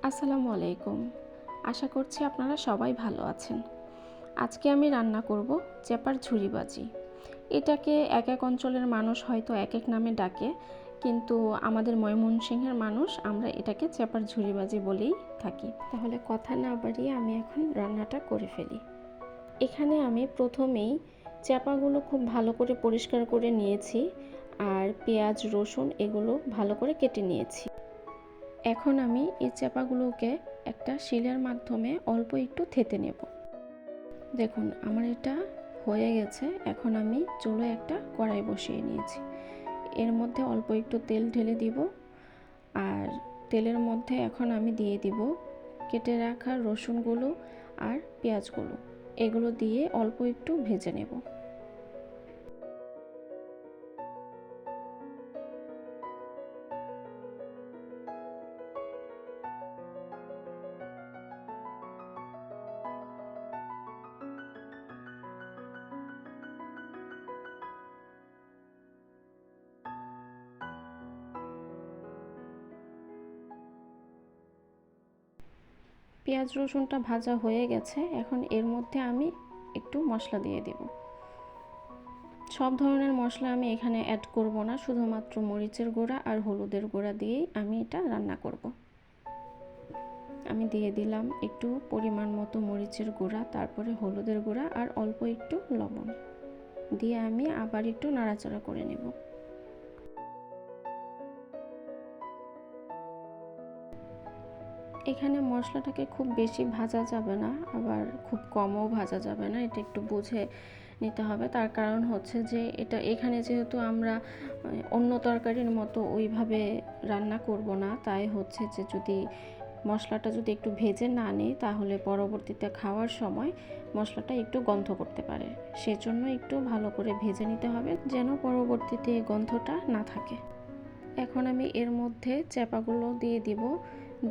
আসসালামু আলাইকুম। আশা করছি আপনারা সবাই ভালো আছেন। আজকে আমি রান্না করব চেপার ঝুরিবাজি। এটাকে এক এক অঞ্চলের মানুষ হয়তো এক এক নামে ডাকে, কিন্তু আমাদের ময়মনসিংহের মানুষ আমরা এটাকে চেপার ঝুরিবাজি বলেই থাকি। তাহলে কথা না বাড়িয়ে আমি এখন রান্নাটা করে ফেলি। এখানে আমি প্রথমেই চেপাগুলো খুব ভালো করে পরিষ্কার করে নিয়েছি, আর পেঁয়াজ রসুন এগুলো ভালো করে কেটে নিয়েছি। এখন আমি এই চাপাগুলোকে একটা শিলের মাধ্যমে অল্প একটু থেতে নেব। দেখুন আমার এটা হয়ে গেছে। এখন আমি চুলোয় একটা কড়াই বসিয়ে নিয়েছি। এর মধ্যে অল্প একটু তেল ঢেলে দিব, আর তেলের মধ্যে এখন আমি দিয়ে দিব কেটে রাখা রসুনগুলো আর পেঁয়াজগুলো। এগুলো দিয়ে অল্প একটু ভেজে নেব। পেঁয়াজ রসুনটা ভাজা হয়ে গেছে। এখন এর মধ্যে আমি একটু মশলা দিয়ে দেব। সব ধরনের মশলা আমি এখানে অ্যাড করব না, শুধুমাত্র মরিচের গুঁড়া আর হলুদের গুঁড়া দিয়েই আমি এটা রান্না করব। আমি দিয়ে দিলাম একটু পরিমাণ মতো মরিচের গুঁড়া, তারপরে হলুদের গুঁড়া আর অল্প একটু লবণ দিয়ে আমি আবার একটু নাড়াচাড়া করে নেব। এখানে মশলাটাকে খুব বেশি ভাজা যাবে না, আবার খুব কমও ভাজা যাবে না। এটা একটু বুঝে নিতে হবে। তার কারণ হচ্ছে যে এখানে যেহেতু আমরা অন্য তরকারির মতো ওইভাবে রান্না করব না, তাই হচ্ছে যে মশলাটা যদি একটু ভেজে না নিই তাহলে পরবর্তীতে খাওয়ার সময় মশলাটা একটু গন্ধ করতে পারে। সেজন্য একটু ভালো করে ভেজে নিতে হবে যেন পরবর্তীতে গন্ধটা না থাকে। এখন আমি এর মধ্যে চাপাগুলো দিয়ে দিব,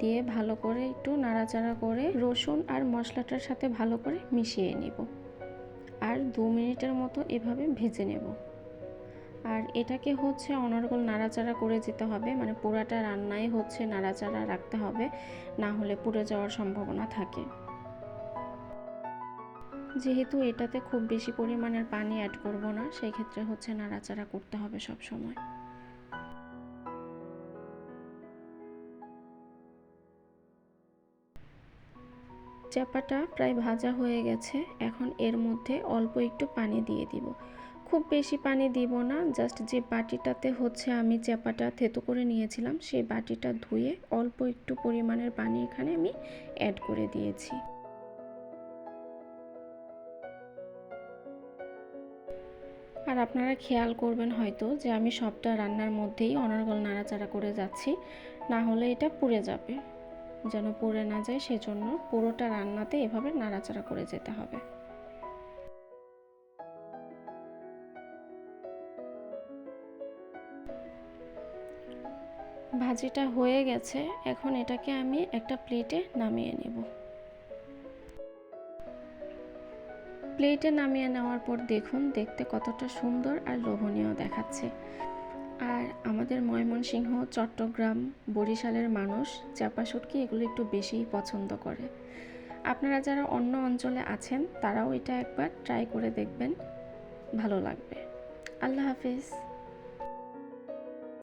দিয়ে ভালো করে একটু নাড়াচাড়া করে রসুন আর মশলাটার সাথে ভালো করে মিশিয়ে নেব, আর 2 মিনিটের মতো এভাবে ভেজে নেব। আর এটাকে হচ্ছে অনর্গল নাড়াচাড়া করে যেতে হবে, মানে পুরাটা রান্নায় হচ্ছে নাড়াচাড়া রাখতে হবে, না হলে পুড়ে যাওয়ার সম্ভাবনা থাকে। যেহেতু এটাতে খুব বেশি পরিমাণের পানি অ্যাড করব না, সেই ক্ষেত্রে হচ্ছে নাড়াচাড়া করতে হবে সব সময়। চাপাটা প্রায় ভাজা হয়ে গেছে। এখন এর মধ্যে অল্প একটু পানি দিয়ে দিব। খুব বেশি পানি দিব না, জাস্ট যে বাটিটাতে হচ্ছে আমি চাপাটা থেতো করে নিয়েছিলাম সেই বাটিটা ধুয়ে অল্প একটু পরিমাণের পানি এখানে আমি অ্যাড করে দিয়েছি। আর আপনারা খেয়াল করবেন হয়তো যে আমি সবটা রান্নার মধ্যেই অনর্গল নাড়াচাড়া করে যাচ্ছি, না হলে এটা পুড়ে যাবে। যেন পুড়ে না যায় সেজন্য পুরোটা রান্নাতে এভাবে নাড়াচাড়া করে যেতে হবে। ভাজিটা হয়ে গেছে। এখন এটাকে আমি একটা প্লেটে নামিয়ে নেব। প্লেটে নামিয়ে নেওয়ার পর দেখুন দেখতে কতটা সুন্দর আর লোভনীয় দেখাচ্ছে। আর আমাদের ময়মনসিংহ, চট্টগ্রাম, বরিশালের মানুষ চাপা শুটকি এগুলো একটু বেশিই পছন্দ করে। আপনারা যারা অন্য অঞ্চলে আছেন তারাও এটা একবার ট্রাই করে দেখবেন, ভালো লাগবে। আল্লাহ হাফিজ।